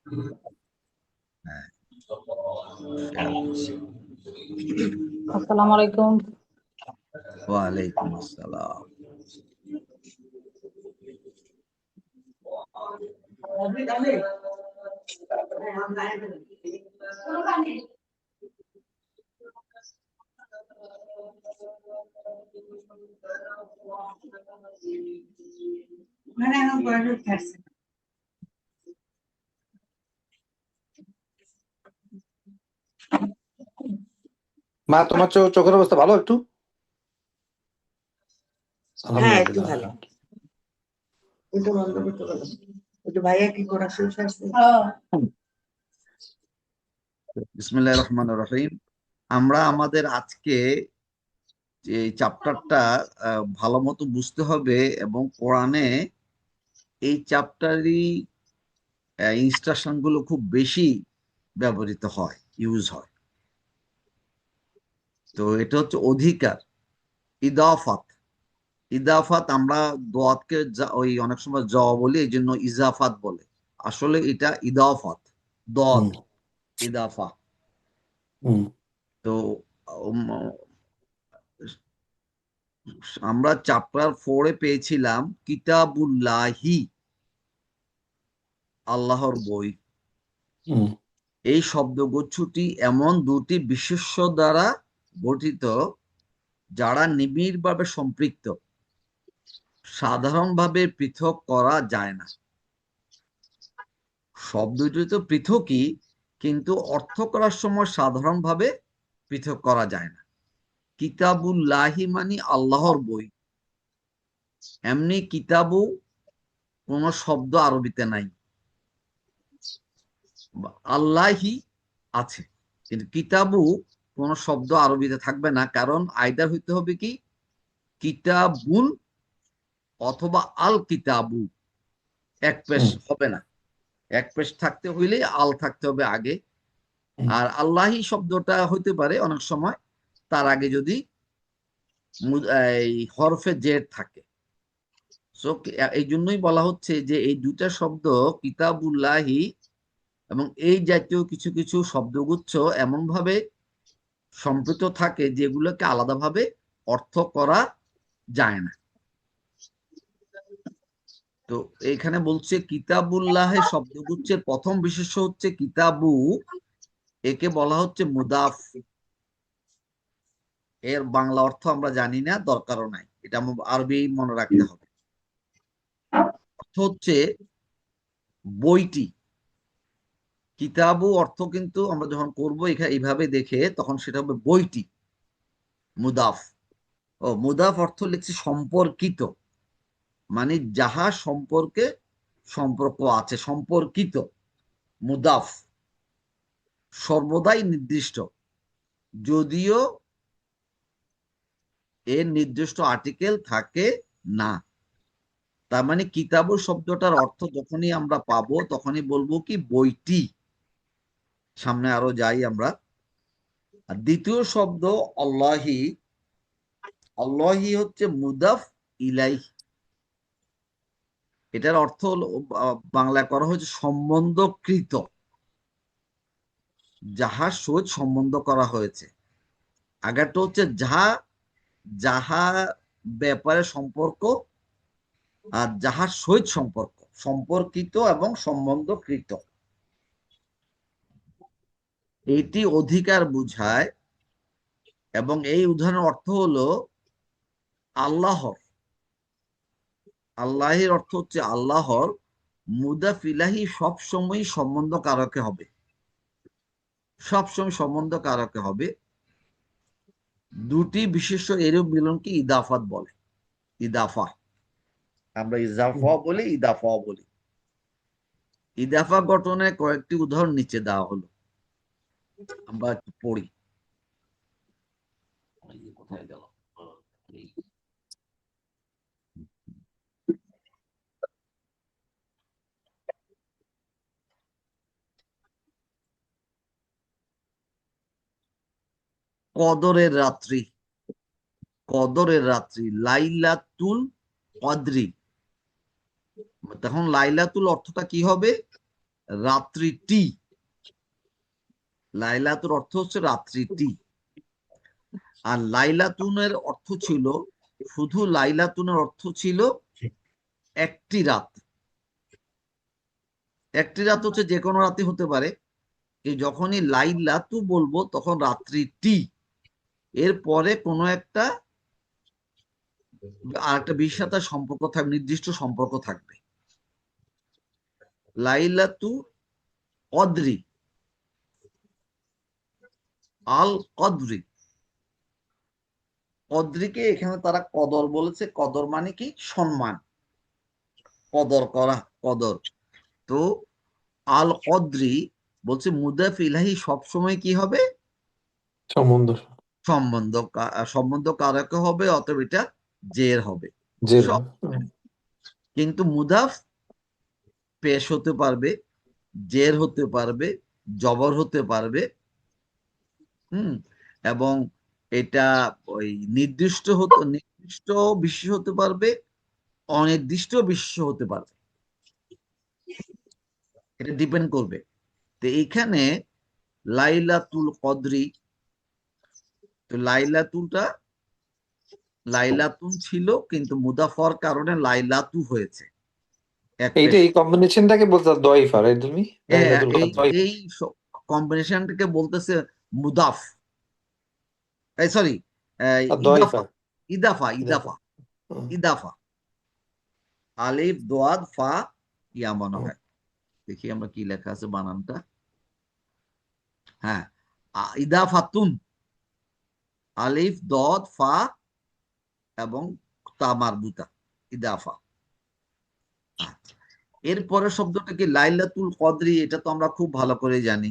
হ্যাঁ, আসসালামু আলাইকুম। ওয়ালাইকুম আসসালাম। মা, তোমার চোখের অবস্থা ভালো একটু? হ্যাঁ, একটু আলহামদুলিল্লাহ। ভালো। একটু বন্ধ করতে বলো। একটু ভাইয়া কি করা শেষ আসছে? বিসমিল্লাহির রহমানির রহিম। আমরা আমাদের আজকে এই চ্যাপ্টারটা ভালো মতো বুঝতে হবে, এবং কোরআনে এই চ্যাপ্টারই ইনস্ট্রাকশন গুলো খুব বেশি ব্যবহৃত হয়, ইউজ হয়। তো এটা হচ্ছে অধিকার, ইদাফাত। ইদাফাত আমরা দোয়াতকে ওই অনেক সময় জ বলি, এই জন্য ইজাফাত বলে। আসলে এটা ইদাফাত, দত, হুম, ইদাফা। হুম, তো উম, আমরা চ্যাপ্টার 4-এ পেয়েছিলাম কিতাবুল্লাহি, আল্লাহর বই। হুম, এই শব্দগুচ্ছটি এমন দুটি বিশেষ্য দ্বারা গঠিত যারা নিবিড়ভাবে সম্পৃক্ত, সাধারণভাবে পৃথক করা যায় না। শব্দ দুটি তো পৃথকই, কিন্তু অর্থ করার সময় সাধারণভাবে পৃথক করা যায় না। কিতাবুল্লাহি মানে আল্লাহর বই। এমনি কিতাবু কোন শব্দ আরবিতে নাই, আল্লাহি আছে, কিন্তু কিতাবু কোন শব্দ আরবিতে থাকবে না। কারণ আইদার হইতে হবে কি কিতাবুন অথবা আল কিতাবু, এক পেশ হুম, হবে না। এক পেশ থাকতে হইলে আল থাকতে হবে আগে। হুম, আর আল্লাহি শব্দটা হইতে পারে অনেক সময় তার আগে যদি এই হরফে জের থাকে। সো এই জন্যই বলা হচ্ছে যে এই দুটা শব্দ কিতাবুল্লাহি এবং এই জাতীয় কিছু কিছু শব্দগুচ্ছ এমন ভাবে সম্পৃক্ত থাকে যেগুলোকে আলাদাভাবে অর্থ করা যায় না। তো এখানে বলছে কিতাবুল্লাহের শব্দগুচ্ছের প্রথম বিশেষ্য হচ্ছে কিতাবু। একে বলা হচ্ছে মুদাফ। এর বাংলা অর্থ আমরা জানি না, দরকারও নাই, এটা আরবি মনে রাখতে হবে। অর্থ হচ্ছে বইটি। কিতাবু অর্থ কিন্তু আমরা যখন করবো এখানে এইভাবে দেখে, তখন সেটা হবে বইটি, মুদাফ। ও মুদাফ অর্থ লিখছি সম্পর্কিত, মানে যাহা সম্পর্কে সম্পর্ক আছে, সম্পর্কিত। মুদাফ সর্বদাই নির্দিষ্ট, যদিও এর নির্দিষ্ট আর্টিকেল থাকে না। তার মানে কিতাবু শব্দটার অর্থ যখনই আমরা পাবো তখনই বলবো কি বইটি। সামনে আরো যাই আমরা। আর দ্বিতীয় শব্দ আল্লাহি। আল্লাহি হচ্ছে মুদাফ ইলাইহ। এটার অর্থ হলো বাংলা করা হয়েছে সম্বন্ধকৃত, যাহার সহিত সম্বন্ধ করা হয়েছে। আগেরটা হচ্ছে যাহা, যাহা ব্যাপারে সম্পর্ক, আর যাহার সহিত সম্পর্ক, সম্পর্কিত এবং সম্বন্ধকৃত। এটি অধিকার বুঝায়, এবং এই উদাহরণের অর্থ হলো আল্লাহর। আল্লাহের অর্থ হচ্ছে আল্লাহর। মুদাফ ইলাহি সবসময় সম্বন্ধ কারকে হবে, সবসময় সম্বন্ধ কারকে হবে। দুটি বিশেষ্য এরূপ মিলনকে ইদাফাত বলে। ইদাফা, আমরা ইজাফা বলি, ইদাফা বলি। ইদাফা গঠনের কয়েকটি উদাহরণ নিচে দেওয়া হলো, আমরা একটু পড়ি। কোথায় গেল? কদরের রাত্রি, কদরের রাত্রি, লাইলাতুল কদরি। তখন লাইলাতুল অর্থটা কি হবে? রাত্রিটি। লাইলাতুর অর্থ হচ্ছে রাত্রিটি। আর লাইলাতুনের অর্থ ছিল, শুধু লাইলাতুনের অর্থ ছিল একটি রাত। একটি রাত হচ্ছে যে কোনো রাতে হতে পারে। এই যখনই লাইলাতু বলবো তখন রাত্রিটি, এর পরে কোনো একটা আর একটা বিষয়ের সাথে সম্পর্ক থাকবে, নির্দিষ্ট সম্পর্ক থাকবে। লাইলাতু কদরি, আল কদরি। কদরিকে এখানে তারা কদর বলেছে। কদর মানে কি? সম্মান, কদর করা, কদর। তো আল কদরি বলছে মুদাফ ইলাহি সবসময় কি হবে? সম্বন্ধ। সম্বন্ধ কারক হবে, অতএব এটা জের হবে। জের। সব। কিন্তু মুদাফ পেশ হতে পারবে, জের হতে পারবে, জবর হতে পারবে। এবং এটা ওই নির্দিষ্ট বিশেষ হতে পারবে, অনির্দিষ্ট বিশেষ হতে পারবে। এটা ডিপেন্ড করবে। তো এইখানে লাইলাতুল কদরি, তো লাইলাতুন ছিল, কিন্তু মুদাফর কারণে লাইলাতু হয়েছে। এইটা এই কম্বিনেশনটাকে বলতে দয়ফা, রাইট তুমি? লাইলাতুল কদর। এই কম্বিনেশনটাকে বলতেছে মুদাফ, সরি, দয়ফা। ইদাফা, ইদাফা, ইদাফা। আলিফ দোয়াদ ফা ইয়া মনে হয়। দেখি আমরা কি লেখা আছে বানানটা। হ্যাঁ, ইদাফাতুন, আলিফ দদ ফা এবং তা মারবুতা, ইদাফা। এরপরে শব্দটা কি? লাইলাতুল কদরি। এটা তো আমরা খুব ভালো করে জানি।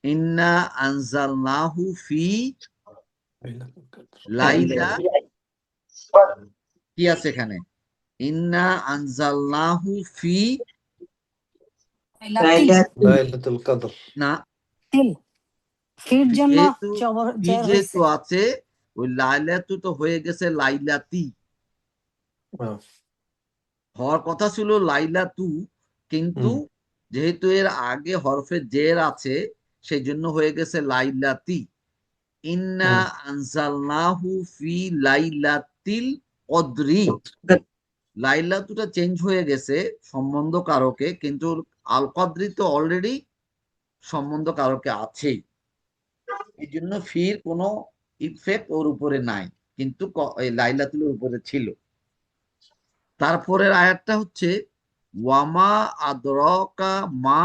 ইন্না আনজালনাহু ফি লাইলা, কি আছে এখানে? ইন্না আনজালনাহু ফি লাইলাতুল কদর না, ফির জন্য যেহেতু আছে, ওই লাইলাতু তো হয়ে গেছে লাইলাতি। হওয়ার কথা ছিল লাইলাতু, কিন্তু যেহেতু এর আগে হরফে জের আছে, সেই জন্য হয়ে গেছে লাইলাতি। ইন্না আনজালনাহু ফি লাইলাতিল কদরি। লাইলাতুটা চেঞ্জ হয়ে গেছে সম্বন্ধ কারকে, কিন্তু আল কদরি তো অলরেডি সম্বন্ধ কারকে আছেই। এই জন্য ফির কোনো ইফেক্ট ওর উপরে নাই, কিন্তু লাইলাতুলের উপরে ছিল। তারপরের আয়াতটা হচ্ছে ওয়ামা আদরাকা মা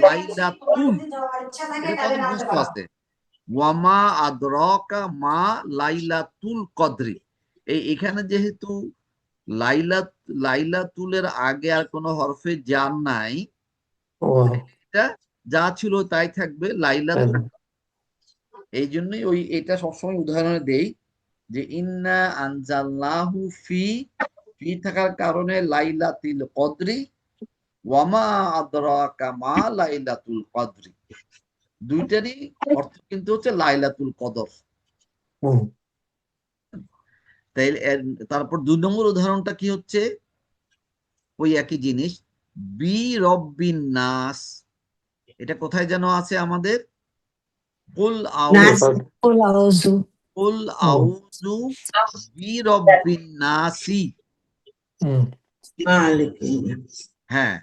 লাইলাতুল। এটা কত বুঝতে আছে? ওয়ামা আদরাকা মা লাইলাতুল কদরি। এখানে যেহেতু লাইলাতুলের আগে আর কোনো হরফে জার নাই, এটা যা ছিল তাই থাকবে, লাইলাতুল। এই জন্যই এটা সবসময় উদাহরণে দেই যে ইন্না আনজালনাহু ফি, ফি থাকার কারণে লাইলাতুল কদরি, ওয়ামা আদরাকা মা লাইলাতুল কদরি। দুইটারই অর্থ কিন্তু হচ্ছে লাইলাতুল কদর। তাই তারপর 2 নম্বর উদাহরণটা কি হচ্ছে? ওই একই জিনিস, বি রব্বিন নাস। এটা কোথায় যেন আছে আমাদের? কুল আউযু বি রব্বিন নাসি। হ্যাঁ,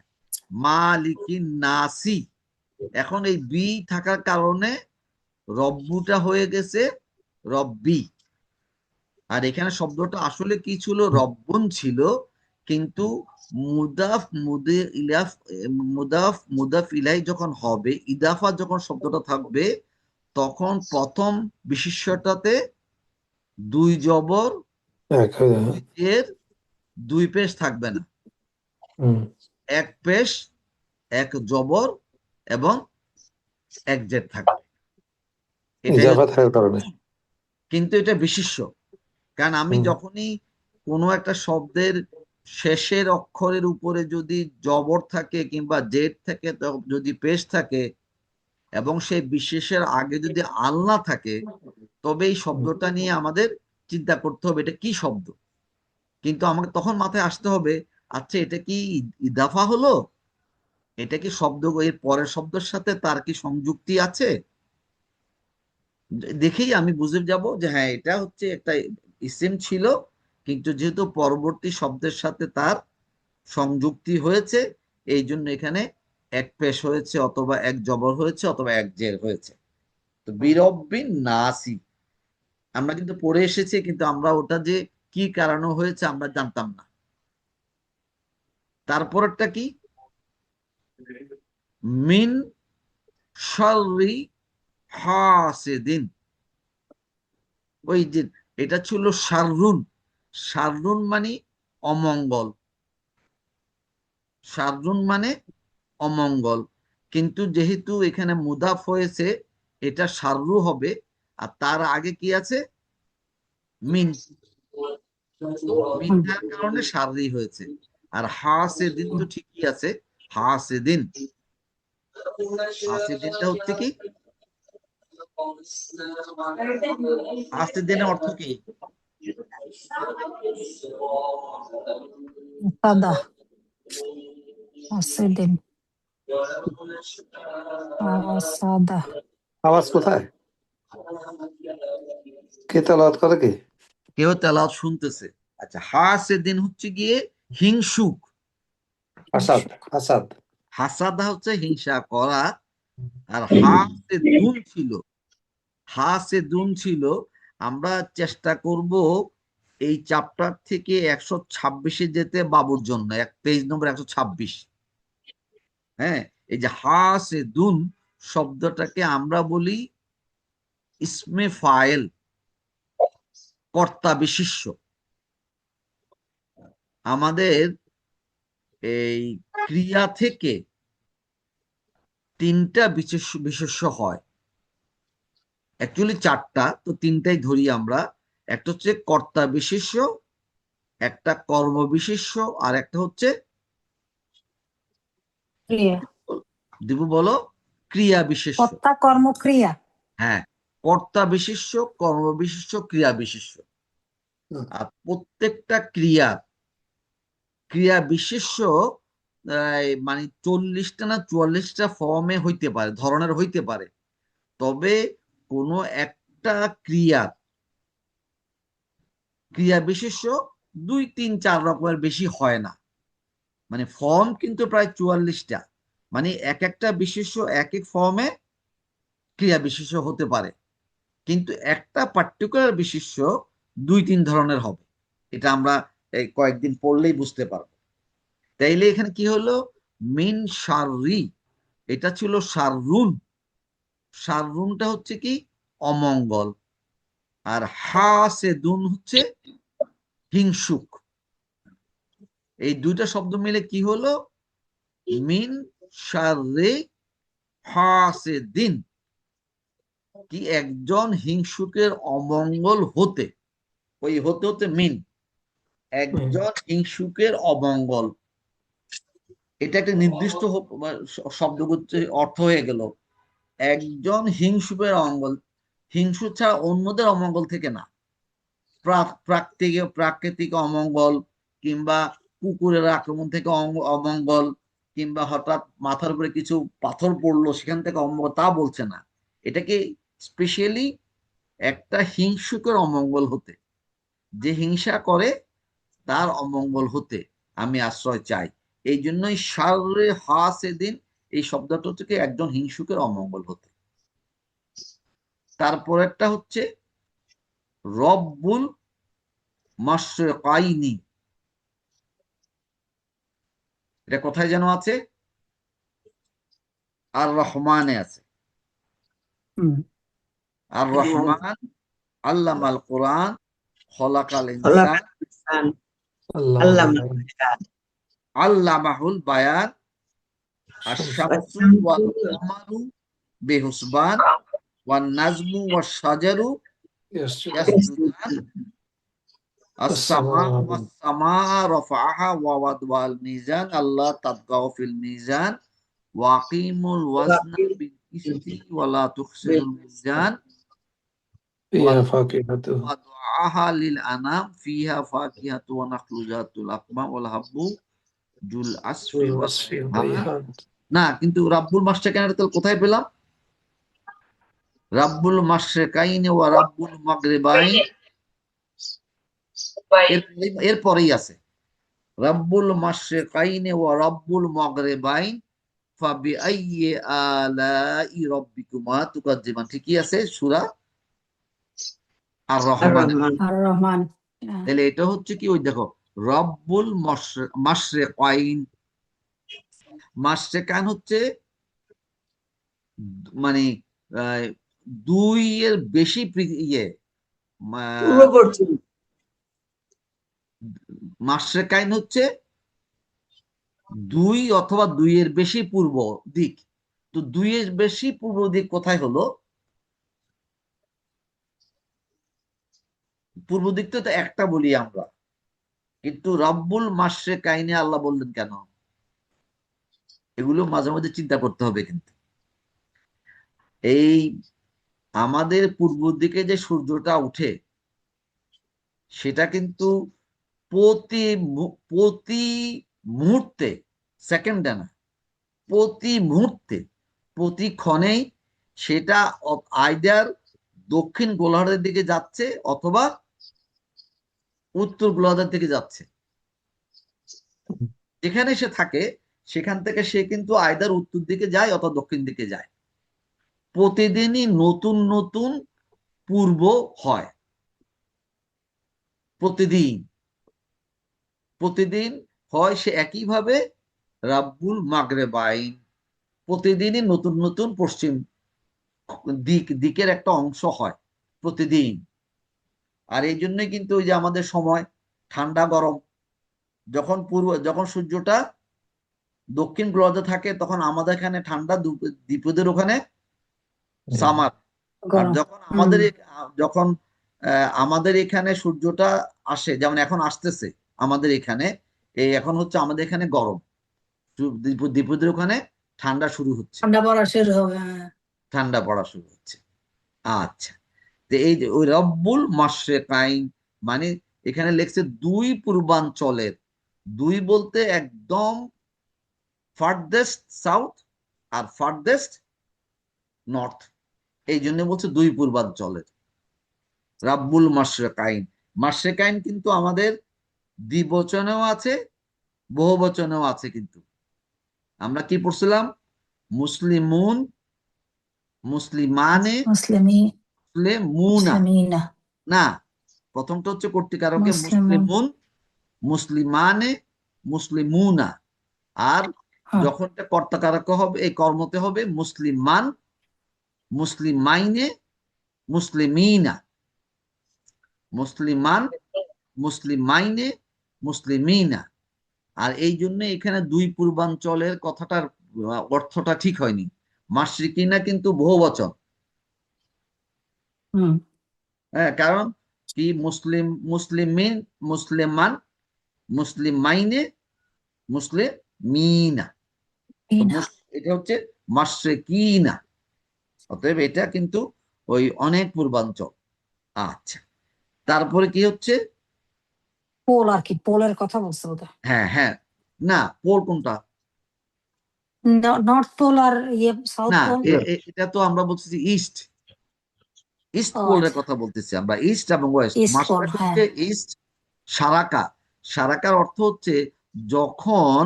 মালিকিন নাসি। এখন এই বি থাকার কারণে রব্বুটা হয়ে গেছে রব্বি। আর এখানে শব্দটা আসলে কি ছিল? রব্বুন ছিল, কিন্তু মুদাফ ইলাই যখন হবে, ইদাফা যখন শব্দটা থাকবে, তখন প্রথম বিশেষ্যটাতে 2 জবর, 2 জের, 2 পেশ থাকবে না। 1 পেশ, 1 জবর এবং 1 জের থাকবে। কিন্তু এটা বিশেষ্য। কারণ আমি যখনই কোনো একটা শব্দের শেষের অক্ষরের উপরে যদি জবর থাকে কিংবা জেড থাকে, যদি পেশ থাকে, এবং সেই বিশেষের আগে যদি আল না থাকে, তবে এই শব্দটা নিয়ে আমাদের চিন্তা করতে হবে এটা কি শব্দ। কিন্তু আমাকে তখন মাথায় আসতে হবে আচ্ছা, এটা কি ইদাফা হলো? এটা কি শব্দ, এর পরের শব্দের সাথে তার কি সংযুক্তি আছে? দেখেই আমি বুঝে যাব যে হ্যাঁ, এটা হচ্ছে একটা ইসিম ছিল, কিন্তু যেহেতু পরবর্তী শব্দের সাথে তার সংযুক্তি হয়েছে, এই জন্য এখানে এক পেশ হয়েছে, অথবা এক জবর হয়েছে, অথবা এক জের হয়েছে। তো বিরব্বিন নাসি আমরা কিন্তু পড়ে এসেছি, কিন্তু আমরা ওটা যে কি কারণে হয়েছে আমরা জানতাম না। তারপরটা কি? মিন শাররি হাসিদিন। ওই যে এটা ছিল শাররুন। শাররুন মানে অমঙ্গল। শাররুন মানে অমঙ্গল, কিন্তু যেহেতু এখানে মুদাফ হয়েছে, এটা শাররু হবে। আর তার আগে কি আছে? মিন। মিনটার কারণে শাররি হয়েছে। আর হাসিদিন তো ঠিকই আছে। হাসিদিন, হাসিদিনটা হচ্ছে কি? হাসিদিনের অর্থ কি? সাদা হাসিদিন সাদা। আওয়াজ কোথায়? কে তেলাওয়াত করে কে? কেউ তেলাওয়াত শুনতেছে। আচ্ছা, হাসিদিন হচ্ছে গিয়ে হিংসুক। হাসাদ, হাসাদ। হাসাদা হচ্ছে হিংসা করা। আর হাসিদুন ছিল, হাসিদুন ছিল। আমরা চেষ্টা করব এই চ্যাপ্টার থেকে 126-এ যেতে বাবুর জন্য, পেজ নম্বর 126। হ্যাঁ, এই যে হাসিদুন শব্দটাকে আমরা বলি ইসমে ফাইল, কর্তা বিশেষ্য। আমাদের এই ক্রিয়া থেকে 3টা বিশেষ্য হয়, অ্যাকচুয়ালি 4টা, তো 3টাই ধরি আমরা। একটা হচ্ছে কর্তা বিশেষ্য, একটা কর্ম বিশেষ্য, আর একটা হচ্ছে ক্রিয়া, দিব বলো, ক্রিয়া বিশেষ্য। কর্তা কর্ম ক্রিয়া। হ্যাঁ, কর্তা বিশেষ্য, কর্ম বিশেষ্য, ক্রিয়া বিশেষ্য। আর প্রত্যেকটা ক্রিয়া বিশেষ্য মানে 40টা না 44টা ফর্মে হইতে পারে, ধরনের হইতে পারে। তবে কোনো একটা ক্রিয়া বিশেষ্য 2, 3, 4 রকমের বেশি হয় না। মানে ফর্ম কিন্তু প্রায় 44টা। মানে এক একটা বিশেষ্য এক এক ফর্মে ক্রিয়া বিশেষ্য হতে পারে, কিন্তু একটা পার্টিকুলার বিশেষ্য 2, 3 ধরনের হবে। এটা আমরা এই কয়েকদিন পড়লেই বুঝতে পারবো। তাইলে এখানে কি হলো? মিন শাররি, এটা ছিল শাররুন। শাররুনটা হচ্ছে কি? অমঙ্গল। আর হাসিদুন হচ্ছে হিংসুক। এই দুইটা শব্দ মিলে কি হলো? মিন শাররি হাসিদিন, কি একজন হিংসুকের অমঙ্গল হতে। ওই হতে হতে মিন, একজন হিংসুকের অমঙ্গল। এটা একটা নির্দিষ্ট শব্দ অর্থ হয়ে গেল। একজন হিংসুকের অমঙ্গল, হিংসু ছাড়া অন্যদের অমঙ্গল থেকে না। প্রাকৃতিক অমঙ্গল, কিংবা কুকুরের আক্রমণ থেকে অমঙ্গল, কিংবা হঠাৎ মাথার উপরে কিছু পাথর পড়লো সেখান থেকে অমঙ্গল, তা বলছে না। এটাকে স্পেশালি একটা হিংসুকের অমঙ্গল হতে, যে হিংসা করে তার অমঙ্গল হতে আমি আশ্রয় চাই। এই জন্যই শাররে হাসিদিন এই শব্দটা থেকে একজন হিংসুকের অমঙ্গল হতে। তারপর একটা হচ্ছে রব্বুল মাশরিকাইনি। এটা কোথায় যেন আছে? আর রহমানে আছে। আর রহমান আল্লামাল কোরআন খলাকাল ইনসান আল্লামাহুল বায়ান আশ-শামসু ওয়াল কমারু বিহুসবান one নাজমু wash শাজারু ইয়াসজুদান as-samaa was-samaa rafa'aha wa wada'al mizan Allah tatghaw fil mizan wa aqimul wazna bil qisti wa la tukhsirul mizan فيها فاكهة wa du'aha lil anam fiha fakihatu wa nakhlu zatul akma wal habbu জুল আসফি ওয়াস দুই হ্যাঁ? হাত। না, কিন্তু রাব্বুল মাশরিকাইন তাহলে কোথায় পেলাম? রাব্বুল মাশরিকাইন ওয়া রাব্বুল মাগরিবাইন এরপরেই আছে রাব্বুল মাশরিকাইন ওয়া রাব্বুল মাগরিবাইন ফাবিআইয়ি আলাই রাব্বিকুমা তুকাজ্জিবান। ঠিকই আছে, সূরা আর আর রহমান। রহমান। আর রহমান। তাহলে এটা হচ্ছে কি, ওই দেখো রব্বুল মাশরিকাইন, মাশরিকাইন হচ্ছে মানে আহ, দুই এর বেশি ইয়ে পূর্ব পশ্চিম। মাশরিকাইন হচ্ছে দুই অথবা দুইয়ের বেশি পূর্ব দিক। তো দুইয়ের বেশি পূর্ব দিক কোথায় হলো? পূর্ব দিক তো একটা বলি আমরা, কিন্তু রব্বুল মাশরিকাইনে আল্লাহ বললেন কেন? এগুলো মাঝে মাঝে চিন্তা করতে হবে। কিন্তু এই আমাদের পূর্ব দিকে যে সূর্যটা উঠে, সেটা কিন্তু প্রতি মুহূর্তে, সেকেন্ডে না, প্রতি মুহূর্তে, প্রতি ক্ষণেই সেটা আইদার দক্ষিণ গোলার্ধের দিকে যাচ্ছে অথবা উত্তর গোলার্ধের দিকে যাচ্ছে। যেখানে সে থাকে সেখান থেকে সে কিন্তু আইদার উত্তর দিকে যায় অথবা দক্ষিণ দিকে যায়। প্রতিদিনই নতুন নতুন পূর্ব হয়, প্রতিদিন প্রতিদিন হয় সে একইভাবে রাব্বুল মাগরিবাইন, প্রতিদিনই নতুন নতুন পশ্চিম দিকের একটা অংশ হয় প্রতিদিন। আর এই জন্যই কিন্তু ওই যে আমাদের সময় ঠান্ডা গরম, যখন সূর্যটা দক্ষিণ গোলার্ধে থাকে তখন আমাদের এখানে ঠান্ডা, দ্বীপদের ওখানে সামার। আর গরম। যখন আমাদের এখানে সূর্যটা আসে, যেমন এখন আসতেছে আমাদের এখানে, এখন হচ্ছে আমাদের এখানে গরম, দ্বীপদের ওখানে ঠান্ডা শুরু হচ্ছে, ঠান্ডা পড়া শুরু হবে। হ্যাঁ। ঠান্ডা পড়া শুরু হচ্ছে। আচ্ছা, তো এই যে ওই রব্বুল মাশরিকাইন মানে এখানে লেখছে দুই পূর্বাঞ্চলের, দুই বলতে একদম ফার্দেস্ট সাউথ আর ফার্দেস্ট নর্থ, এই জন্য বলছে দুই পূর্বাঞ্চলের রাব্বুল মাশরিকাইন। মাশরিকাইন কিন্তু আমাদের দ্বিবচনেও আছে, বহুবচনেও আছে। কিন্তু আমরা কি পড়ছিলাম? মুসলিমুন, মুসলিমানে, মুসলিমি মুসলিমুনা। মুসলিমিনা না, প্রথমটা হচ্ছে কর্তৃকারকে মুসলিমুন। মুসলিমুন, মুসলিমানে, মুসলিমুনা। আর হ্যাঁ। যখনটা কর্তাকারক হবে, এই কর্মতে হবে মুসলিমান, মুসলিমাইনে, মুসলিমিনা। মুসলিমান, মুসলিমাইনে, মুসলিমিনা। আর এই জন্য এখানে দুই পূর্বাঞ্চলের কথাটার অর্থটা ঠিক হয়নি। মাশরিকিনা কিন্তু বহুবচন। হুম। হ্যাঁ, কারণ কি মুসলিমিন, মুসলিমান, মুসলিমাইনে, মুসলিমিনা। মিনা। এটা হচ্ছে মাশরিকিনা। অতএব এটা কিন্তু ওই অনেক পূর্বাঞ্চল। আচ্ছা, তারপরে কি হচ্ছে? পোল আর কি, পোলের কথা বলছে বোধহয়। হ্যাঁ হ্যাঁ, না, পোল কোনটা? নর্থ পোল আর ইয়ে সাউথ না, পোল। এটা তো আমরা বলতেছি ইস্ট, ইস্ট ও পোলের আচ্ছা, কথা বলতেছি আমরা, ইস্ট এবং ওয়েস্ট। East pole. মাশরিক হ্যাঁ। হচ্ছে ইস্ট। সারাকা, সারাকার অর্থ হচ্ছে যখন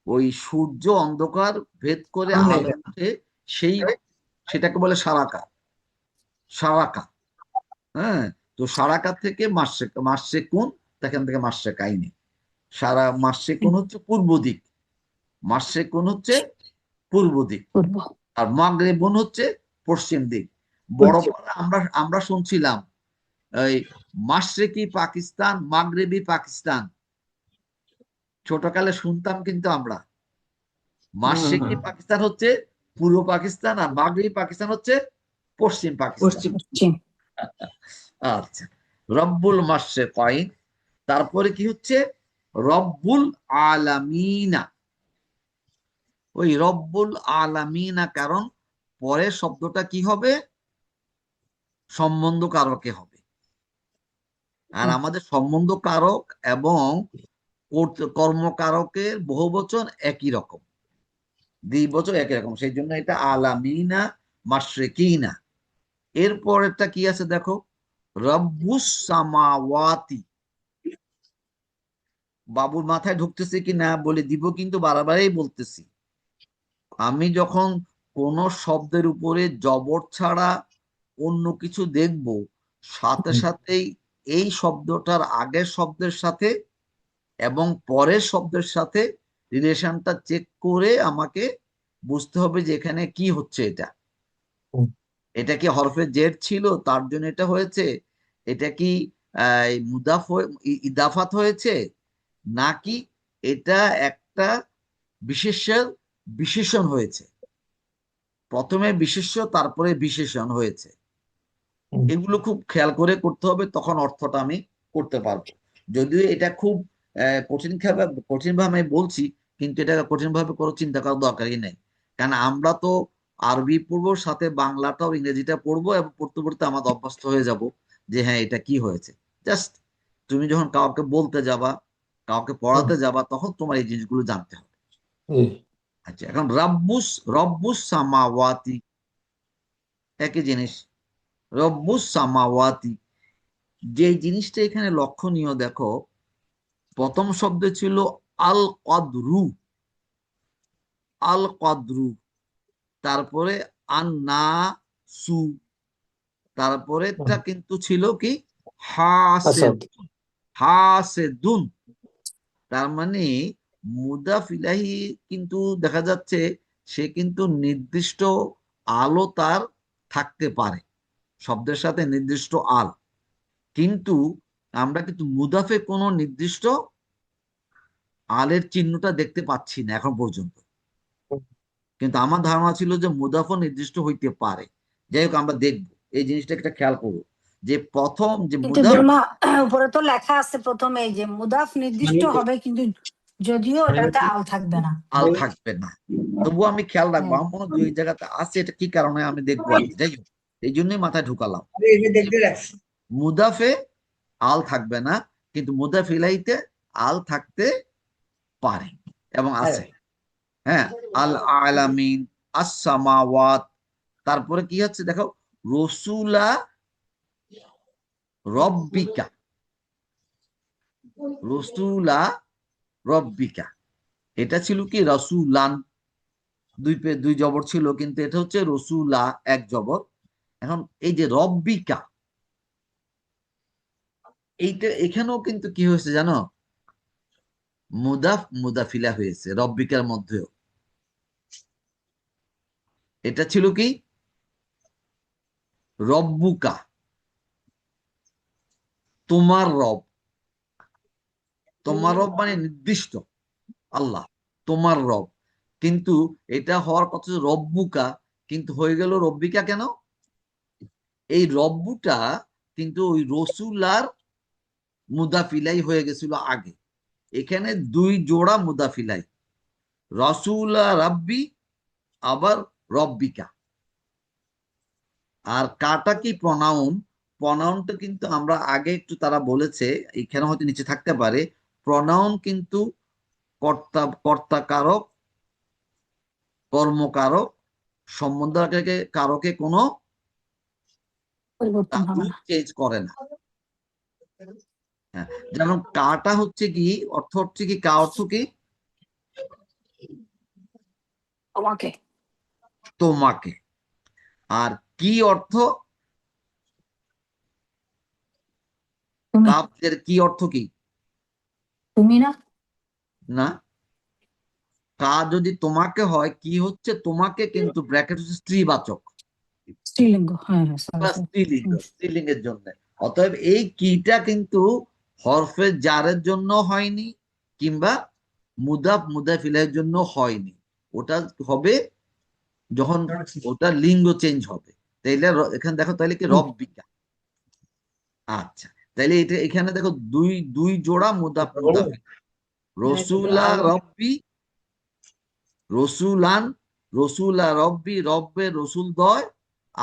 ওই সূর্য অন্ধকার ভেদ করে আলো ওঠে, সেটাকে বলে সারাকা, সারাকা। হ্যাঁ, তো সারাকা থেকে মাশরিকুন, সেখান থেকে মাশরিকাইন। মাশরিকুন হচ্ছে পূর্ব দিক, মাশরিকুন হচ্ছে পূর্ব দিক, পূর্ব। আর মাগরিবুন হচ্ছে পশ্চিম দিক। বড় আমরা আমরা শুনছিলাম এই মাশরিকি পাকিস্তান, মাগরিবি পাকিস্তান, ছোটকালে শুনতাম। কিন্তু আমরা মাশরিকি পাকিস্তান হচ্ছে পূর্ব পাকিস্তান, আর মাগরিবি পাকিস্তান হচ্ছে পশ্চিম পাকিস্তান। পশ্চিম। আচ্ছা, রব্বুল মাশরিকাইন। তারপরে কি হচ্ছে? রব্বুল আলামিনা। ওই রব্বুল আলামিনা, কারণ পরের শব্দটা কি হবে? সম্বন্ধ কারকে হবে। আর আমাদের সম্বন্ধ কারক এবং কর্মকারকের বহুবচন একই রকম, দ্বিবচন একই রকম, সেই জন্য এটা আলামিনা মাশরিকিনা। এরপরেরটা কি আছে দেখো, রব্বুস সামাওয়াতি। বাবুর মাথায় ঢুকতেছে কি না বলে দিব, কিন্তু বারবারই বলতেছি, আমি যখন কোন শব্দের উপরে জবর ছাড়া অন্য কিছু দেখব, সাথে সাথেই এই শব্দটার আগের শব্দের সাথে এবং পরের শব্দের সাথে রিলেশনটা চেক করে আমাকে বুঝতে হবে যে এখানে কি হচ্ছে। এটা কি হরফে জেড ছিল তার জন্য এটা হয়েছে, এটা কি ইদাফাত হয়েছে, নাকি এটা একটা বিশেষের বিশেষণ হয়েছে, প্রথমে বিশেষ্য তারপরে বিশেষণ হয়েছে। এগুলো খুব খেয়াল করে করতে হবে, তখন অর্থটা আমি করতে পারবো। যদিও এটা খুব কঠিন ভাবে আমি বলছি, কিন্তু এটা কঠিন ভাবে কোনো চিন্তা করার দরকারই নেই, কারণ আমরা তো আরবি পড়বো, সাথে বাংলাটাও ইংরেজিটা পড়বো, এবং পড়তে পড়তে আমাদের অভ্যস্ত হয়ে যাব যে হ্যাঁ এটা কি হয়েছে। জাস্ট তুমি যখন কাউকে বলতে যাবা, কাউকে পড়াতে যাবা, তখন তোমার এই জিনিসগুলো জানতে হবে। আচ্ছা, এখন রব্বুস রব্বুস সামাওয়াতি একই জিনিস, রব্বুস সামাওয়াতি। যে জিনিসটা এখানে লক্ষণীয় দেখো, প্রথম শব্দ ছিল আল কদরু, আল কদরু, তারপরে আন্নাসু, তারপরেটা কিন্তু ছিল কি হাসেদুন, হাসেদুন। তার মানে মুদাফ ইলাহি কিন্তু দেখা যাচ্ছে সে কিন্তু নির্দিষ্ট আলো তার থাকতে পারে, শব্দের সাথে নির্দিষ্ট আল, কিন্তু আমরা কিন্তু মুদাফে কোনো নির্দিষ্ট আলের চিহ্নটা দেখতে পাচ্ছি না এখন পর্যন্ত। কিন্তু আমার ধারণা ছিল যে মুদাফও নির্দিষ্ট হইতে পারে। যাই হোক, আমরা দেখবো এই জিনিসটা একটা খেয়াল করবো, যে প্রথম যে কিন্তু মুদাফ, দুলমা উপরে তো লেখা আছে প্রথমে যে মুদাফ নির্দিষ্ট হবে, কিন্তু যদিও এটাতে আল থাকবে না। আল থাকবে না, তবুও আমি খেয়াল রাখবো, হ্যাঁ। আমার মনে হয় দুই জায়গাতে আছে, এটা কি কারণে আমি দেখবো আর কি। যাই হোক, এই জন্যই মাথায় ঢুকালাম, আমি এটা দেখতে রাখছি। মুদাফে আল থাকবে না, কিন্তু মুদাফ ইলাইতে আল থাকতে পারে এবং আছে। হ্যাঁ, আল আলামিন, আস-সামাওয়াত, তারপরে কি হচ্ছে দেখো, রসুলা রব্বিকা, রসুলা রব্বিকা, এটা ছিল কি রসুলান, দুই জবর ছিল, কিন্তু এটা হচ্ছে রসুলা এক জবর। এখন এই যে রব্বিকা, এইটা এখানেও কিন্তু কি হয়েছে জানো, মুদাফ মুদাফিলা হয়েছে রব্বিকার মধ্যেও। এটা ছিল কি রব্বুকা, তোমার রব, তোমার রব মানে নির্দিষ্ট আল্লাহ, তোমার রব, কিন্তু এটা হওয়ার কথা রব্বুকা, কিন্তু হয়ে গেল রব্বিকা কেন? এই রব্বুটা কিন্তু ওই রসুলার মুদাফিলাই হয়ে গেছিল আগে, এখানে দুই জোড়া মুদাফিলাই, রসুলা রাব্বি আবার রব্বিকা। আর কাটা কি প্রনাউন, প্রনাউনটা কিন্তু আমরা আগে একটু তারা বলেছে, এখানে হয়তো নিচে থাকতে পারে, প্রনাউন কিন্তু কর্তা কর্তা কারক কর্মকারক সম্বন্ধ কারকে কোনো পরিবর্তন হবে রূপ না। চেঞ্জ করে না। হ্যাঁ, যেমন কাটা হচ্ছে কি, অর্থ হচ্ছে কি, কা অর্থ কি তোমাকে, তোমাকে, আর কি অর্থ, তুমি, কাপের কি অর্থ কি, তুমি না, না, কা যদি তোমাকে হয়, কি হচ্ছে তোমাকে, কিন্তু ব্র্যাকেট হচ্ছে স্ত্রীবাচক স্ত্রীলিঙ্গ। হ্যাঁ হ্যাঁ, বা সরি স্ত্রীলিঙ্গ, স্ত্রীলিঙ্গের জন্য। অতএব এই কিটা কিন্তু হরফে জারের জন্য হয়নি, কিংবা মুদাফ মুদাফিলের জন্য হয়নি, ওটা হবে যখন ওটা লিঙ্গ চেঞ্জ হবে। তাইলে এখানে দেখো, তাইলে কি রব্বিকা। আচ্ছা, তাইলে এটা এখানে দেখো দুই দুই জোড়া মুদাফ মুদাফিল, রসুলা রব্বি, রসুলান, রসুলা রব্বি, রব্বে রসুল দয়,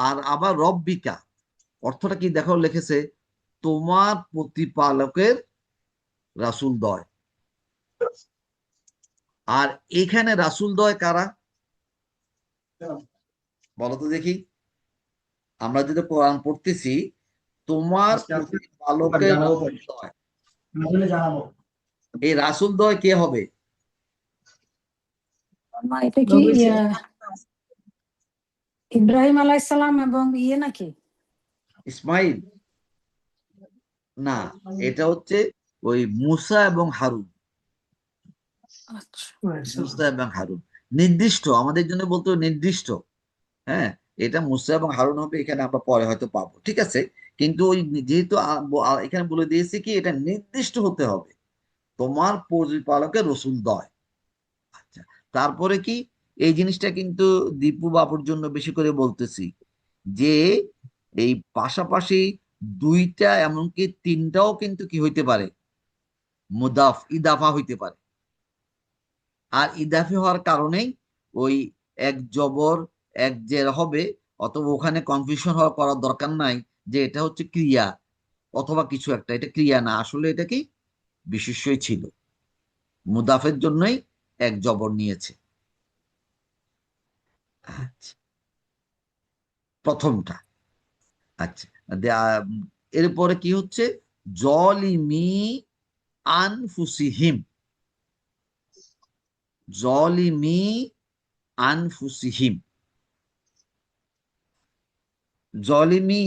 আর আবার রব্বিকা, অর্থটা কি দেখো লিখেছে, তোমার প্রতিপালকের রাসূল দয়। আর এখানে রাসূলদ্বয় কারা বলো তো দেখি? আমরা যদি কোরআন পড়তেছি, তোমার প্রতিপালকের রাসূলদ্বয়, এই রাসূলদ্বয় কে হবে? মা, এটা কি ইব্রাহিম আলাইহিসসালাম এবং নাকি ইসমাইল? না, এটা হচ্ছে ওই মুসা এবং হারুন। আচ্ছা মুসা এবং হারুন নির্দিষ্ট, আমাদের জন্য বলতে হবে নির্দিষ্ট। হ্যাঁ, এটা মুসা এবং হারুন হবে, এখানে আমরা পরে হয়তো পাবো, ঠিক আছে। কিন্তু ওই যেহেতু এখানে বলে দিয়েছি কি এটা নির্দিষ্ট হতে হবে, তোমার প্রতিপালকের রাসূলদ্বয়। আচ্ছা, তারপরে কি এই জিনিসটা কিন্তু দীপু বাবুর জন্য বেশি করে বলতেছি, যে এই পাশাপাশি দুইটা এমনকি তিনটাও কিন্তু কি হইতে পারে, মুদাফ ইদাফা হইতে পারে। আর ইদাফি হওয়ার কারণেই ওই এক জবর এক জের হবে, অথবা ওখানে কনফিউশন হওয়ার করার দরকার নাই যে এটা হচ্ছে ক্রিয়া অথবা কিছু একটা, এটা ক্রিয়া না, আসলে এটা কি বিশেষ্যই ছিল, মুদাফের জন্যই এক জবর নিয়েছে। আচ্ছা, প্রথমটা। আচ্ছা, এরপরে কি হচ্ছে, জলিমি আনফুসিহিম, জলিমি আনফুসিহিম। জলিমি,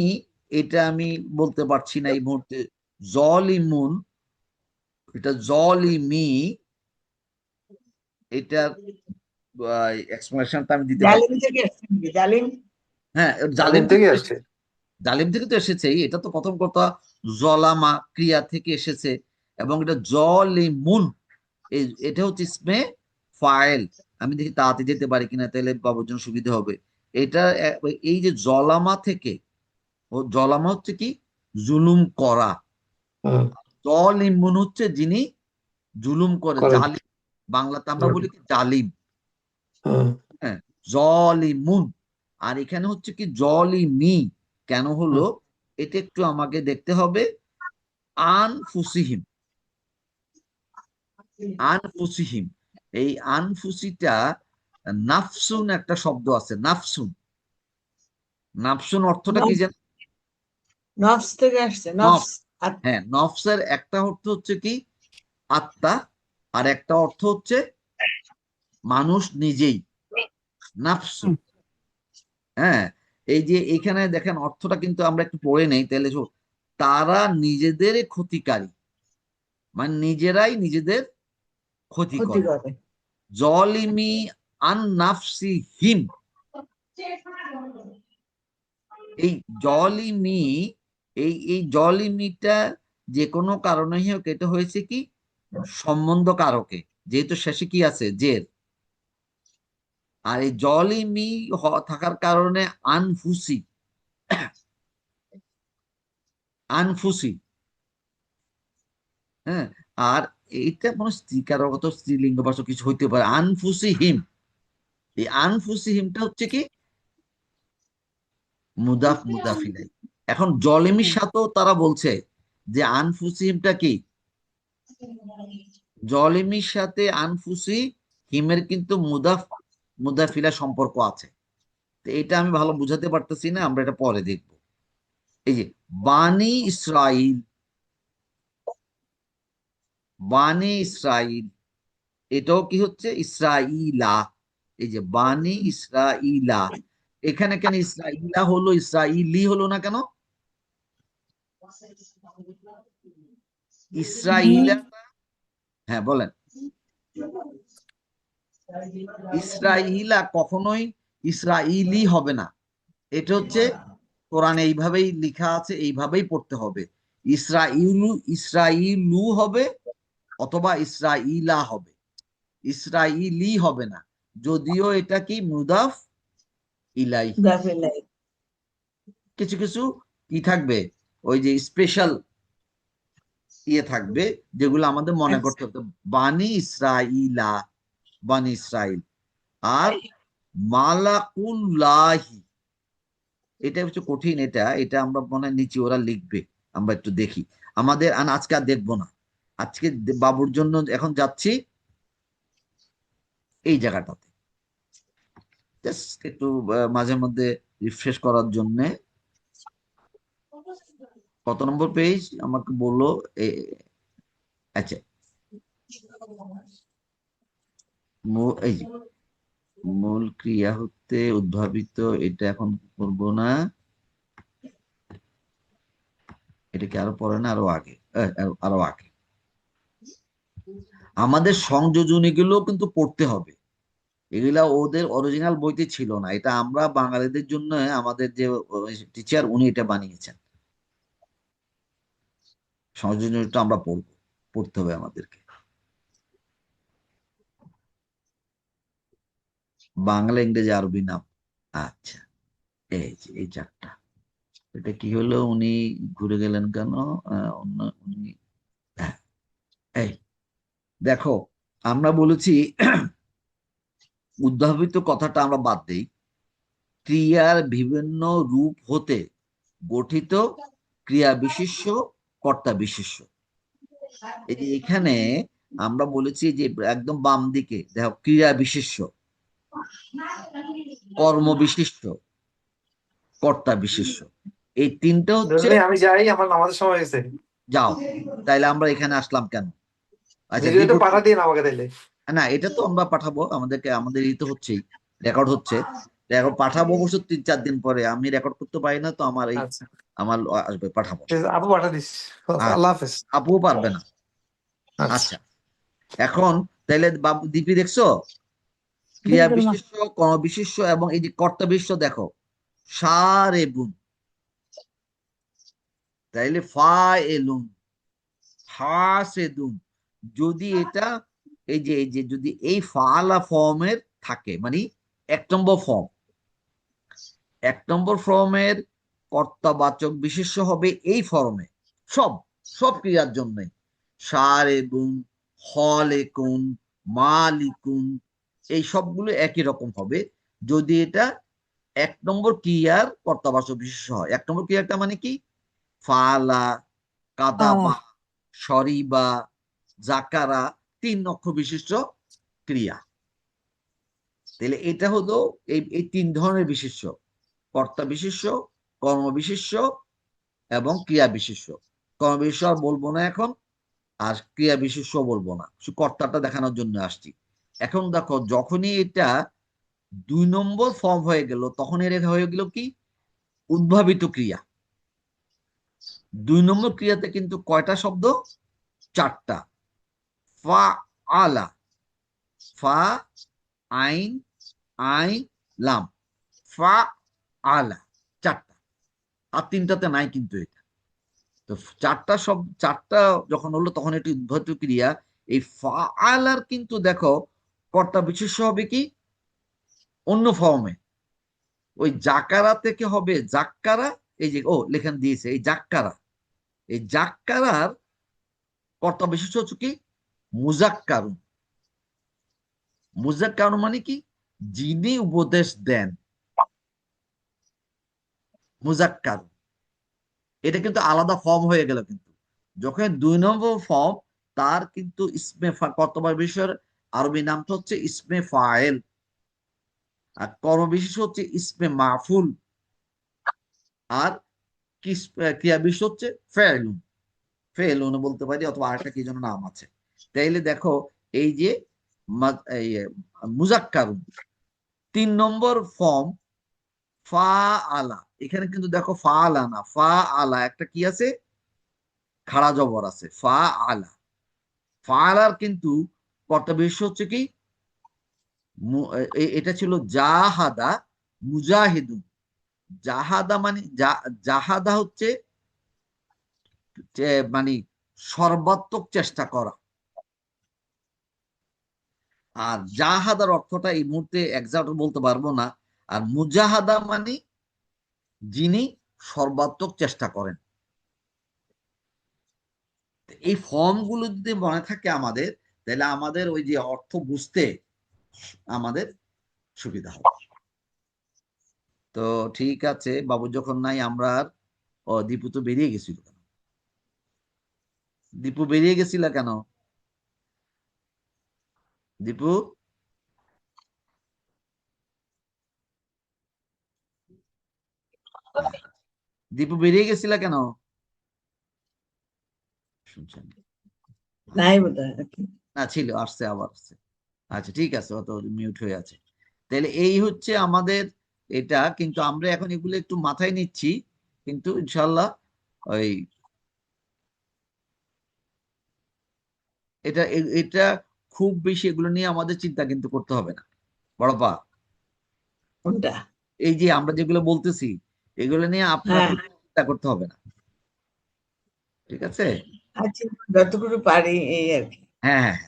এটা আমি বলতে পারছি না এই মুহূর্তে। জলিমুন, এটা জলিমি, এটার এক্সপ্লেনেশনটা আমি দিতে পারছি। জালিম থেকে আসছে নাকি? জালিম হ্যাঁ, জালিম জালিম থেকে থেকে আসছে। জালিম থেকে তো এসেছেই, এটা তো প্রথম কথা। জলামা ক্রিয়া থেকে এসেছে, এবং এটা জলিমুন, এটা হচ্ছে ইসমে ফাইল। আমি দেখি তাড়াতাড়ি যেতে পারি কিনা, তাহলে বাবুর জন্য সুবিধা হবে। এটা এই যে জলামা থেকে, ও জলামা হচ্ছে কি জুলুম করা, হুম, জলিমুন হচ্ছে যিনি জুলুম করে, করেন। জালিম। বাংলাতে আমরা হুম, বলি কি জালিম। হুম, হ্যাঁ, জলিমুন। আর এখানে হচ্ছে কি জলিমি, কেন হলো হুম, এটা একটু আমাকে দেখতে হবে। আনফুসিহিম, আনফুসিহিম, এই আনফুসিটা, নাফসুন একটা শব্দ আছে, নাফসুন। নাফসুন অর্থটা কি জানেন? নফস থেকে আসছে, নফস। নফস। হ্যাঁ, নফসের একটা অর্থ হচ্ছে কি আত্মা, আর একটা অর্থ হচ্ছে মানুষ নিজেই, নাফসু। হুম। হ্যাঁ, এই যে এখানে দেখেন অর্থটা কিন্তু আমরা একটু পড়ে নেই তাহলে তারা নিজেদের ক্ষতিকারী, মানে নিজেরাই নিজেদের ক্ষতি ক্ষতি করে। করে। জলিমি আন নাফসি হিম, এই জলিমি, এই জলিমিটা যে কোনো কারণে হোক, এটা হয়েছে কি সম্বন্ধ কারকে, যেহেতু শেষে কি আছে জের। আর এই জলিমি থাকার কারণে আনফুসি, আনফুসি। হ্যাঁ, আর এইটা মনে স্ত্রীকারগত স্ত্রীলিঙ্গ বাচক কিছু হইতে পারে, আনফুসি হিম। এই আনফুসি হিমটা হচ্ছে কি মুদাফ মুদাফিলাই। এখন জলিমির সাথেও তারা বলছে যে আনফুসি হিমটা কি, জলিমির সাথে আনফুসি হিমের কিন্তু মুদাফ মুদাফিলা সম্পর্ক আছে। তো এটা আমি ভালো বুঝাতে পারতেছি না, আমরা এটা পরে দেখব। এই যে বানি ইসরাইল, বানি ইসরাইল, এটাও কি হচ্ছে ইসরাইলা। এই যে বানি ইসরাইলা, এখানে কেন ইসরাইলা হলো, ইসরাইলি হলো না কেন? ইসরাইলা, হ্যাঁ বলেন। ইসরাইলা কখনোই ইসরাইলি হবে না, এটা হচ্ছে কোরআনে এইভাবেই লেখা আছে, এইভাবেই পড়তে হবে। ইসরাইলু, ইসরাইলু হবে, অথবা ইসরাইলা হবে, ইসরাইলি হবে না। যদিও এটা কি মুদাফ ইলাই, গাফিলাই। কিছু কিছু কি থাকবে, ওই যে স্পেশাল ইয়ে থাকবে, যেগুলো আমাদের মনে করতে হবে। বানি ইসরাইলা, বানি ইসরাইল। আর মালাকুল্লাহি, এটা হচ্ছে কঠিন, এটা এটা আমরা মনে হয় নিচে ওরা লিখবে, আমরা একটু দেখি। আমাদের আজকে আর দেখবো না, আজকে বাবুর জন্য এখন যাচ্ছি এই জায়গাটাতে, জাস্ট একটু মাঝে মধ্যে রিফ্রেশ করার জন্য। কত নম্বর পেজ আমাকে বললো? আচ্ছা, এই যে মূল ক্রিয়া হতে উদ্ভাবিত, এটা এখন করবো না, এটা কি আরো পরে না আরো আগে? আরো আগে আমাদের সংযোজনী গুলো কিন্তু পড়তে হবে। এগুলা ওদের অরিজিনাল বইতে ছিল না, এটা আমরা বাঙালিদের জন্য আমাদের যে টিচার উনি এটা বানিয়েছেন। সংযোজনীটা আমরা পড়বো, পড়তে হবে আমাদেরকে, বাংলা ইংরেজি আরবি নাম। আচ্ছা, এই যে এই চারটা, এটা কি হলো, উনি ঘুরে গেলেন কেন? অন্য উনি, হ্যাঁ, এই দেখো, আমরা বলেছি উদ্ভাবিত কথাটা আমরা বাদ দেই, ক্রিয়ার বিভিন্ন রূপ হতে গঠিত ক্রিয়া বিশেষ্য, কর্তা বিশেষ্য। এই যে এখানে আমরা বলেছি যে একদম বাম দিকে দেখো, ক্রিয়া বিশেষ্য, কর্ম বিশেষ্য, কর্তা বিশেষ্য, এই তিনটা হচ্ছে। দুলমি, আমি যাই, আমার নামাজের সময় হয়েছে। যাও, তাইলে আমরা এখানে আসলাম কেন? আচ্ছা, ভিডিওটা পাঠা দিন আমাকে তাইলে। না, এটা তো আমরা পাঠাবো, আমাদেরকে, আমাদের এই তো হচ্ছেই, রেকর্ড হচ্ছে, রেকর্ড পাঠাবো অবশ্য 3-4 দিন পরে। আমি রেকর্ড করতে পারি না তো, আমার এই আচ্ছা, আমার আসবে, পাঠাবো। ঠিক আছে, আপু পাঠা দিস। আচ্ছা, আল্লাহ হাফেজ। আপুও পারবে না। আচ্ছা, আচ্ছা, এখন তাইলে বাবু দীপি দেখছো, ক্রিয়া বিলকুল মা। বিশেষ্য, কর্ম বিশেষ্য এবং এই যে কর্তা বিশেষ্য দেখো, সার এবং, তাইলে ফা এলুন, হাসেদুন, যদি এটা এই যে যদি এই ফালা ফর্মের থাকে, মানে 1 নম্বর ফর্ম, 1 নম্বর ফর্মের কর্তাবাচক বিশেষ্য হবে এই ফর্মে, সব সব ক্রিয়ার জন্য, সারেবুন, হলেকুন, মালিকুন, এই সবগুলো একই রকম হবে যদি এটা 1 নম্বর ক্রিয়ার কর্তাবাচক বিশেষ্য হয়। 1 নম্বর ক্রিয়াটা মানে কি? ফালা, কাদাবা, সরিবা, জাকারা, 3 অক্ষর বিশিষ্ট ক্রিয়া। তাহলে এটা হলো এই 3 ধরনের বিশেষ্য, কর্তা বিশেষ্য, কর্ম বিশেষ্য এবং ক্রিয়া বিশেষ্য। কর্ম বিশেষ্য আর বলবো না এখন, আর ক্রিয়া বিশেষ্য বলবো না, শুধু কর্তাটা দেখানোর জন্য আসছি। এখন দেখো, যখনই এটা 2 নম্বর ফর্ম হয়ে গেল, তখন এর হয়ে গেল কি? উদ্ভাবিত ক্রিয়া। 2 নম্বর ক্রিয়াতে কিন্তু কয়টা শব্দ? 4টা। ফা আলা, ফা আইন আই লাম, ফা আলা, 4টা। আর 3টাতে নাই কিন্তু এটা। তো 4টা যখন হলো তখন এটি উদ্ভূত ক্রিয়া। এই ফা আলার কিন্তু দেখো কর্তা বিশেষ্য হবে কি? অন্য ফর্মে, ওই জাকারা থেকে হবে জাক্কারা। এই যে লেখান দিয়েছে, এই জাক্কারা, এই জাক্কারার কর্তা বিশেষ্য হচ্ছে কি? মুজাক্কারুন। মুজাক্কারুন মানে কি? যিনি উপদেশ দেন, মুজাক্কারুন। এটা কিন্তু আলাদা ফর্ম হয়ে গেল, কিন্তু যখন 2 নম্বর ফর্ম, তার কিন্তু ইসমে কর্তব্য বিষয়ের আরবি নামটা হচ্ছে ইসমে ফায়েল, আর কর্মবিশেষ হচ্ছে ইসমে মাফুল, আর ক্রিয়া বিশেষ হচ্ছে ফেলুন। ফেলুন বলতে পারি, অথবা আরেকটা কি যেন নাম আছে। তাইলে দেখো, এই যে মুজাক্কারুন 3 নম্বর ফর্ম, ফা আলা। এখানে কিন্তু দেখো ফা আলা না, ফা আলা একটা কি আছে? খাড়া জবর আছে, ফা আলা। ফা আলার কিন্তু কর্তা বিশেষ্য হচ্ছে কি? এটা ছিল জাহাদা মুজাহিদুন। জাহাদা মানে জাহাদা হচ্ছে মানে সর্বাত্মক চেষ্টা করা। আর জাহাদার অর্থটা এই মুহূর্তে এক্সাক্ট বলতে পারবো না। আর মুজাহাদা মানে যিনি সর্বাত্মক চেষ্টা করেন। এই ফর্মগুলো যদি মনে থাকে আমাদের, তাহলে আমাদের ওই যে অর্থ বুঝতে আমাদের সুবিধা হবে। তো ঠিক আছে, বাবু যখন নাই, আমরা আর দীপু তো বেরিয়ে গেছিল। দীপু বেরিয়ে গেছিলা কেন? দীপু দীপু বেরিয়ে গেছিলা কেন? শুনছেন না? নাই বোধহয় না, ছিল, আসছে, আবার আসছে। আচ্ছা, ঠিক আছে, অত মিউট হয়ে আছে। তাহলে এই হচ্ছে আমাদের এটা, কিন্তু আমরা এখন এগুলো একটু মাথায় নিচ্ছি, কিন্তু ইনশাল্লাহ ওই এটা খুব বেশি এগুলো নিয়ে আমাদের চিন্তা কিন্তু করতে হবে না বড়পা। কোনটা? এই যে আমরা যেগুলো বলতেছি এগুলো নিয়ে আপনার হ্যাঁ, চিন্তা করতে হবে না, ঠিক আছে? আচ্ছা, যতটুকু পারি এই আর কি। হ্যাঁ, হ্যাঁ,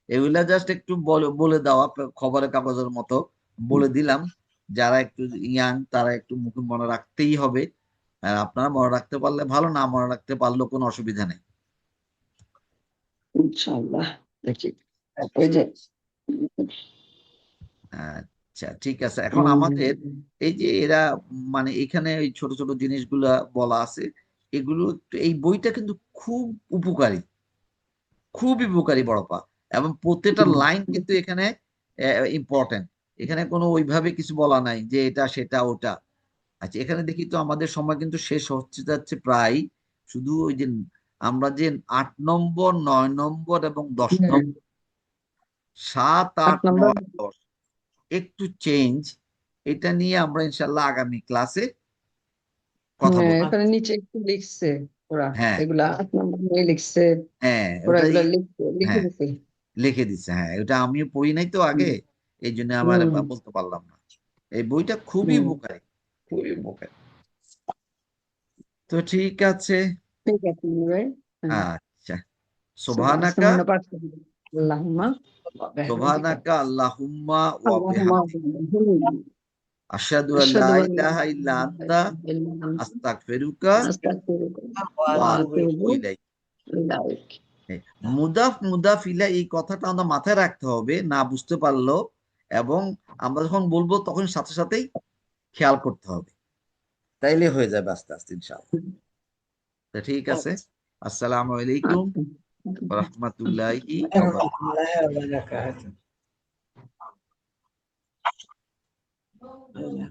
এগুলা জাস্ট একটু বলে দেওয়া, খবরের কাগজের মতো বলে দিলাম। যারা একটু ইয়াং তারা একটু মুখে মনে রাখতেই হবে। আর আপনারা মনে রাখতে পারলে ভালো, না মনে রাখতে পারলেও কোনো অসুবিধা নেই। ইনশাআল্লাহ দেখি। ওই যে আচ্ছা, ঠিক আছে। এখন আমাদের এই যে এরা মানে এখানে ওই ছোট ছোট জিনিসগুলা বলা আছে, এগুলো এই বইটা কিন্তু খুব উপকারী, খুবই উপকারী বড়পা, এবং প্রত্যেকটা লাইন কিন্তু এখানে ইম্পর্টেন্ট। এখানে কোনো ওইভাবে কিছু বলা নাই যে এটা সেটা ওটা। আচ্ছা, এখানে দেখি তো আমাদের সময় কিন্তু শেষ হচ্ছে যাচ্ছে প্রায়। শুধু ওই যে আমরা যে 8 নম্বর, 9 নম্বর এবং 10 নম্বর, 7, 8 8, নম্বর 9, 10 একটু চেঞ্জ, এটা নিয়ে আমরা ইনশাল্লাহ আগামী ক্লাসে কথা বলবো। এখানে নিচে একটু লিখছে ওরা, হ্যাঁ, এগুলা 8 নম্বর নিয়ে লিখছে, হ্যাঁ, ওরা ওটা এগুলা লিখে হ্যাঁ দিছে। লিখে দিচ্ছে। হ্যাঁ, ওটা আমিও পড়ি নাই তো আগে, এই জন্য আমার হুম বলতে পারলাম না। এই বইটা খুবই হুম উপকারী, খুবই উপকারী। তো ঠিক আছে। ঠিক আছে ভাই। হ্যাঁ, আচ্ছা, সুবহানাকা, সামান্য পাঠ করে দিই। আল্লাহুম্মা বিহামদিকা সুবহানাকা আল্লাহুম্মা ওয়া আল্লাহুম্মা বিহামদিক, আশহাদু আল্লা আশহাদু আল্লা ইলাহা ইল্লা আনতা ইলাহা ইল্লা আনতা আস্তাগফিরুকা আস্তাগফিরুকা ওয়া ওয়া আতুবু আতুবু ইলাইক। ইলাইক। মুদাফ মুদাফ ইলা এই কথাটা আমাদের মাথায় রাখতে হবে, না বুঝতে পারলো, এবং আমরা যখন বলবো তখন সাথে সাথেই খেয়াল করতে হবে, তাইলে হয়ে যাবে আস্তে আস্তে ইনশাআল্লাহ। তো ঠিক আছে। আসসালামু আলাইকুম আচ্ছা। ওয়া রাহমাতুল্লাহি ওয়া বারাকাতুহু। আল্লাহ